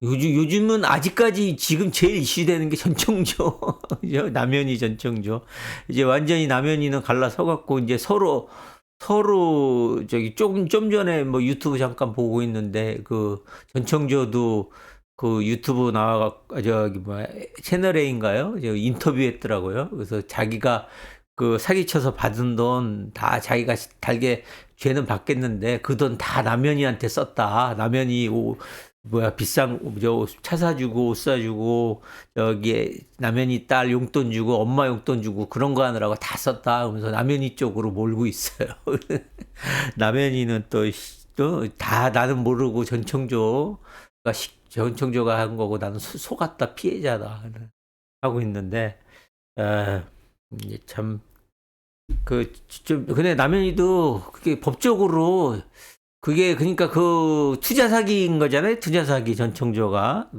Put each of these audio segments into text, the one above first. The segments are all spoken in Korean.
요즘은 아직까지 지금 제일 이슈되는 게 전청조. 그죠? 남현이 전청조. 이제 완전히 남현이는 갈라서 갖고 이제 서로 저기 좀 전에 뭐 유튜브 잠깐 보고 있는데 그 전청조도 그 유튜브 저기 뭐야 채널 A인가요? 저 인터뷰했더라고요. 그래서 자기가 그 사기쳐서 받은 돈 다 자기가 달게 죄는 받겠는데 그 돈 다 남현이한테 썼다. 남현이 뭐야 비싼 저 차 사주고 옷 사주고 여기에 남현이 딸 용돈 주고 엄마 용돈 주고 그런 거 하느라고 다 썼다. 그러면서 남현이 쪽으로 몰고 있어요. 남현이는 또 다 나는 모르고 전청조가 한 거고 나는 속았다 피해자다 하고 있는데 이제 참 그 좀 근데 남현이도 그게 법적으로 그게 그러니까 그 투자 사기인 거잖아요. 투자 사기 전청조가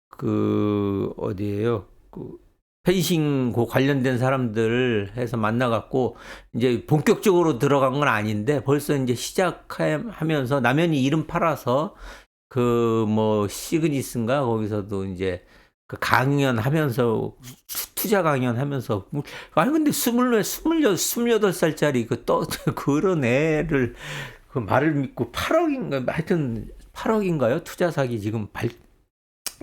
그 어디에요? 그 펜싱 그 관련된 사람들 해서 만나갖고 이제 본격적으로 들어간 건 아닌데 벌써 이제 시작하면서 남현이 이름 팔아서 그 뭐 시그니스인가 거기서도 이제 그 강연하면서 투자 강연하면서 아니 근데 28살짜리 그런 애를 그 말을 믿고 8억인가 하여튼 8억인가요? 투자 사기 지금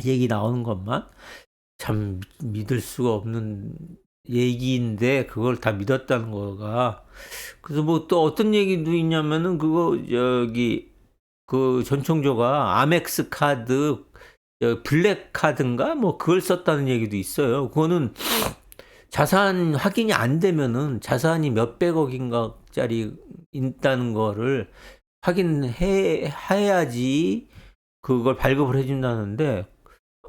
얘기 나오는 것만 참 믿을 수가 없는 얘기인데 그걸 다 믿었다는 거가 그래서 뭐 또 어떤 얘기도 있냐면은 그거 저기 그 전청조가 아멕스 카드 블랙 카드인가 뭐 그걸 썼다는 얘기도 있어요. 그거는 자산 확인이 안 되면은 자산이 몇백억인가짜리 있다는 거를 확인해야지 그걸 발급을 해준다는데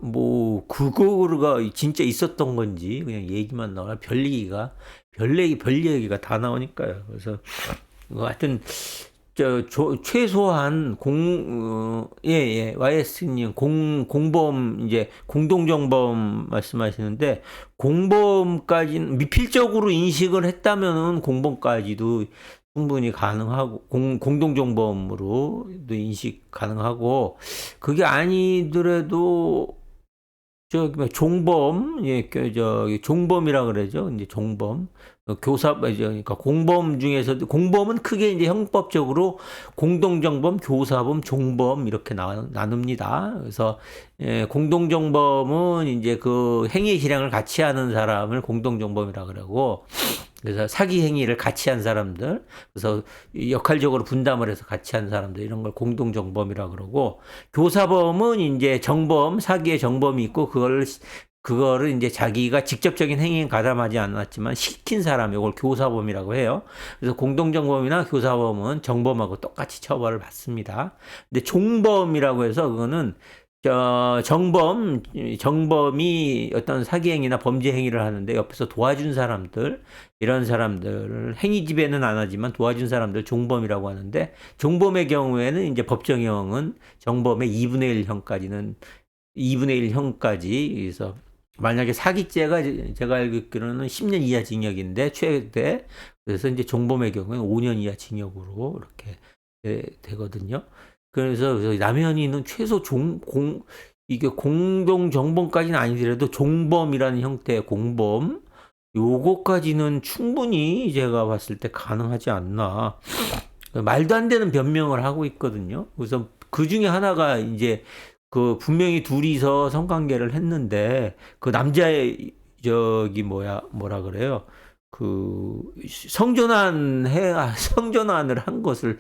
뭐 그거가 진짜 있었던 건지 그냥 얘기만 나와 별 얘기가 다 나오니까요. 그래서 하여튼 최소한 예, YS님 공범 이제 공동정범 말씀하시는데 공범까지는 미필적으로 인식을 했다면은 공범까지도 충분히 가능하고 공동정범으로도 인식 가능하고 그게 아니더라도 저기 뭐 종범 저기 종범이라 그러죠. 이제 종범 그러니까 공범 중에서도 공범은 크게 이제 형법적으로 공동정범, 교사범, 종범 이렇게 나눕니다. 그래서 공동정범은 이제 그 행위 실행을 같이 하는 사람을 공동정범이라 그러고 그래서 사기 행위를 같이 한 사람들, 그래서 역할적으로 분담을 해서 같이 한 사람들 이런 걸 공동정범이라 그러고 교사범은 이제 사기의 정범이 있고 그거를 이제 자기가 직접적인 행위에 가담하지 않았지만 시킨 사람 이걸 교사범이라고 해요. 그래서 공동정범이나 교사범은 정범하고 똑같이 처벌을 받습니다. 근데 종범이라고 해서 그거는 정범이 어떤 사기 행위나 범죄 행위를 하는데 옆에서 도와준 사람들, 이런 사람들을 행위 지배는 안 하지만 도와준 사람들 종범이라고 하는데 종범의 경우에는 이제 법정형은 정범의 2분의 1형까지 그래서 만약에 사기죄가 제가 알기로는 10년 이하 징역인데 최대 그래서 이제 종범의 경우에는 5년 이하 징역으로 이렇게 되거든요. 그래서 남현이는 최소 이게 공동 정범까지는 아니더라도 종범이라는 형태의 공범 요거까지는 충분히 제가 봤을 때 가능하지 않나. 말도 안 되는 변명을 하고 있거든요. 그래서 그 중에 하나가 이제 그 분명히 둘이서 성관계를 했는데 그 남자의 뭐라 그래요? 그 성전환을 한 것을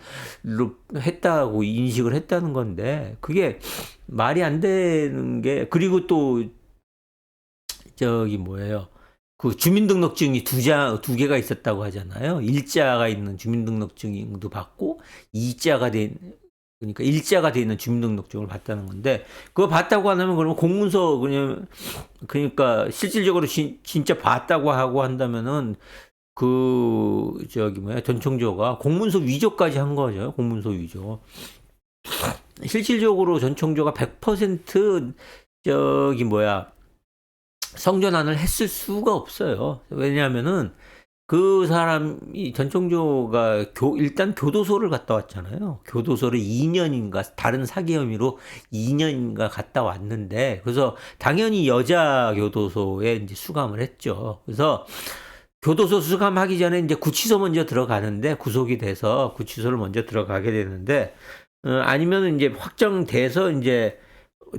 했다고 인식을 했다는 건데 그게 말이 안 되는 게 그리고 또 뭐예요? 그 주민등록증이 두 개가 있었다고 하잖아요. 일자가 있는 주민등록증도 받고 그러니까 일자가 돼 있는 주민등록증을 받다는 건데 그거 받다고 하면 그러면 공문서 그러니까 실질적으로 진짜 봤다고 하고 한다면은 전청조가 공문서 위조까지 한 거죠. 공문서 위조. 실질적으로 전청조가 100% 성전환을 했을 수가 없어요. 왜냐하면은 그 사람이 전청조가 일단 교도소를 갔다 왔잖아요. 교도소를 2년인가 다른 사기 혐의로 2년인가 갔다 왔는데 그래서 당연히 여자 교도소에 이제 수감을 했죠. 그래서 교도소 수감하기 전에 이제 구치소 먼저 들어가는데 구속이 돼서 구치소를 먼저 들어가게 되는데 아니면 이제 확정돼서 이제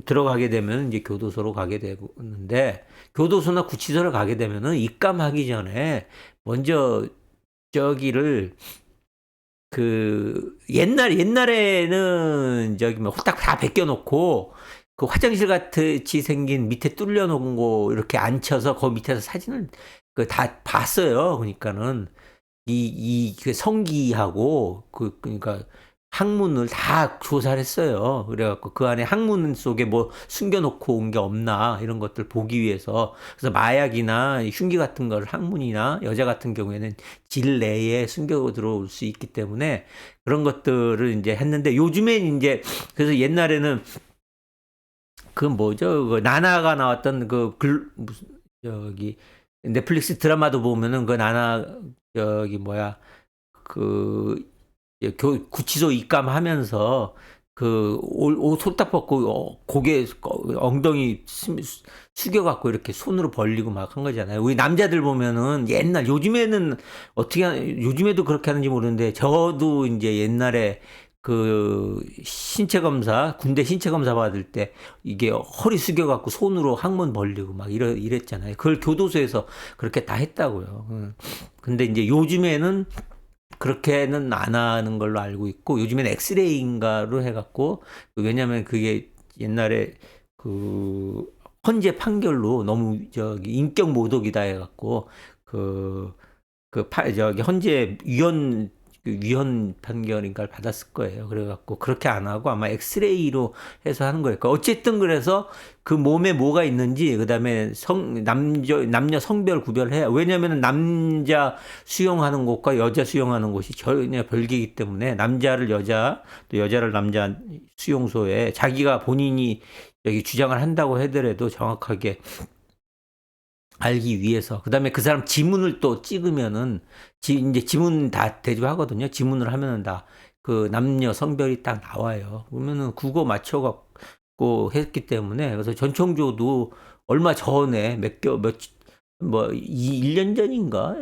들어가게 되면 이제 교도소로 가게 되는데 교도소나 구치소를 가게 되면은 입감하기 전에 먼저 저기를 옛날에는 저기 뭐 딱 다 벗겨놓고 그 화장실 같이 생긴 밑에 뚫려놓은 거 이렇게 앉혀서 그 밑에서 사진을 다 봤어요. 그러니까는 그 성기하고 그러니까 항문을 다 조사를 했어요. 그래갖고 그 안에 항문 속에 뭐 숨겨놓고 온 게 없나 이런 것들 보기 위해서 그래서 마약이나 흉기 같은 걸 항문이나 여자 같은 경우에는 질 내에 숨겨 들어올 수 있기 때문에 그런 것들을 이제 했는데 요즘엔 이제 그래서 옛날에는 그 뭐죠 그 나나가 나왔던 무슨 저기 넷플릭스 드라마도 보면은 그 나나 저기 뭐야 그 구치소 입감하면서 옷 솔딱 벗고 고개 엉덩이 숙여갖고 이렇게 손으로 벌리고 막 한 거잖아요. 우리 남자들 보면은 요즘에는 요즘에도 그렇게 하는지 모르는데 저도 이제 옛날에 군대 신체 검사 받을 때 이게 허리 숙여갖고 손으로 항문 벌리고 막 이랬잖아요. 그걸 교도소에서 그렇게 다 했다고요. 근데 이제 요즘에는 그렇게는 안 하는 걸로 알고 있고 요즘에는 엑스레이인가로 해갖고 왜냐면 그게 옛날에 헌재 판결로 너무 저기 인격 모독이다 해갖고 저기 헌재 위헌 판결인가를 받았을 거예요. 그래갖고 그렇게 안 하고 아마 엑스레이로 해서 하는 거예요. 어쨌든 그래서 그 몸에 뭐가 있는지 그다음에 남녀 성별 구별해야 왜냐하면 남자 수용하는 곳과 여자 수용하는 곳이 전혀 별개이기 때문에 남자를 여자 또 여자를 남자 수용소에 자기가 본인이 여기 주장을 한다고 하더라도 정확하게 알기 위해서. 그다음에 그 사람 지문을 또 찍으면은 이제 지문 다 대조하거든요. 지문을 하면은 다 남녀 성별이 딱 나와요. 그러면은 그거 맞춰 갖고 했기 때문에 그래서 전청조도 얼마 전에 1년 전인가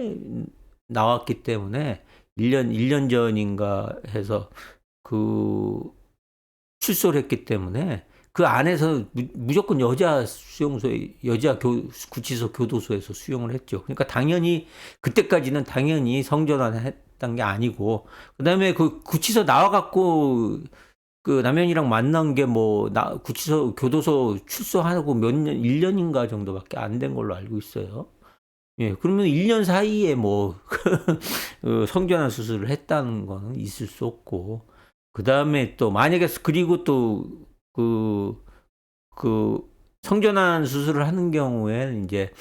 나왔기 때문에 1년 전인가 해서 출소를 했기 때문에 그 안에서 무조건 여자 수용소에 구치소 교도소에서 수용을 했죠. 그러니까 당연히 그때까지는 당연히 성전환 했던 게 아니고 그다음에 구치소 나와갖고 남현이랑 만난 게 구치소 교도소 출소하고 1년인가 정도밖에 안 된 걸로 알고 있어요. 예, 그러면 1년 사이에 성전환 수술을 했다는 거는 있을 수 없고 그 다음에 또 만약에 그리고 또 성전환 수술을 하는 경우에는 이제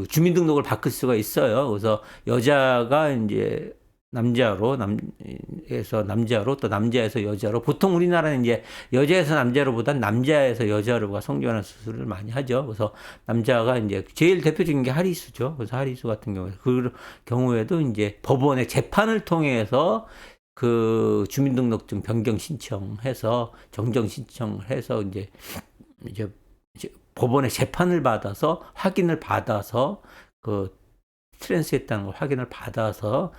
주민등록을 바꿀 수가 있어요. 그래서 여자가 이제 남자로 또 남자에서 여자로 보통 우리나라는 이제 여자에서 남자로보단 남자에서 여자로가 성전환 수술을 많이 하죠. 그래서 남자가 이제 제일 대표적인 게 하리수죠. 그래서 하리수 같은 경우에도 이제 법원의 재판을 통해서 주민등록증 변경 신청해서 정정 신청을 해서 이제 법원의 재판을 받아서 확인을 받아서 트랜스했다는 걸 확인을 받아서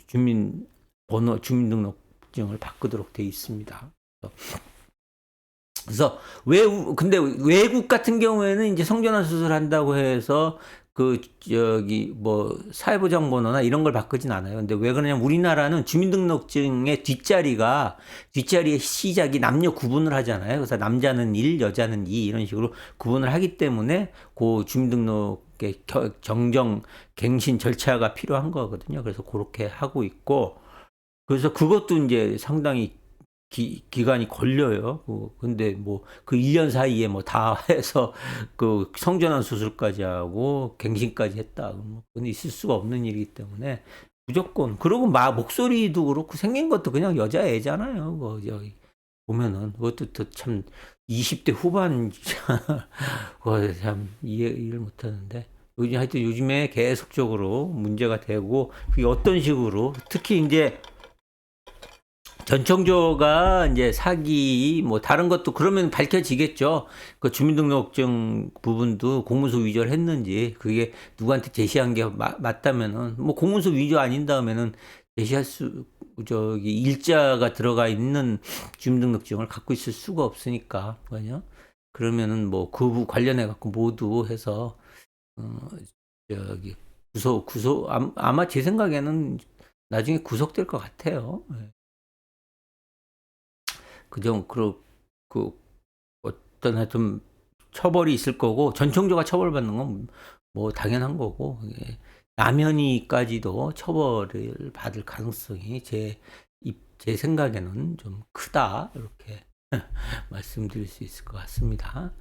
주민등록증을 바꾸도록 돼 있습니다. 그래서 근데 외국 같은 경우에는 이제 성전환 수술한다고 해서 사회보장번호나 이런 걸 바꾸진 않아요. 근데 왜 그러냐면 우리나라는 주민등록증의 뒷자리의 시작이 남녀 구분을 하잖아요. 그래서 남자는 1, 여자는 2 이런 식으로 구분을 하기 때문에 주민등록의 갱신 절차가 필요한 거거든요. 그래서 그렇게 하고 있고 그래서 그것도 이제 상당히 기간이 걸려요. 근데 1년 사이에 다 해서 성전환 수술까지 하고 갱신까지 했다. 그건 있을 수가 없는 일이기 때문에 무조건. 그리고 목소리도 그렇고 생긴 것도 그냥 여자애잖아요. 보면은 그것도 참 20대 후반 참 이해를 못 하는데 하여튼 요즘에 계속적으로 문제가 되고, 그게 어떤 식으로, 특히 이제 전청조가 이제 사기, 뭐 다른 것도 그러면 밝혀지겠죠. 그 주민등록증 부분도 공문서 위조를 했는지, 그게 누구한테 제시한 게 맞다면은, 뭐 공문서 위조 아닌 다음에는 제시할 일자가 들어가 있는 주민등록증을 갖고 있을 수가 없으니까, 뭐냐. 그러면은 뭐 그 관련해 갖고 모두 해서, 어, 저기, 아마 제 생각에는 나중에 구속될 것 같아요. 예. 그 어떤 하여튼 처벌이 있을 거고, 전청조가 처벌받는 건 뭐 당연한 거고, 예. 남현이까지도 처벌을 받을 가능성이 제 생각에는 좀 크다. 이렇게 말씀드릴 수 있을 것 같습니다.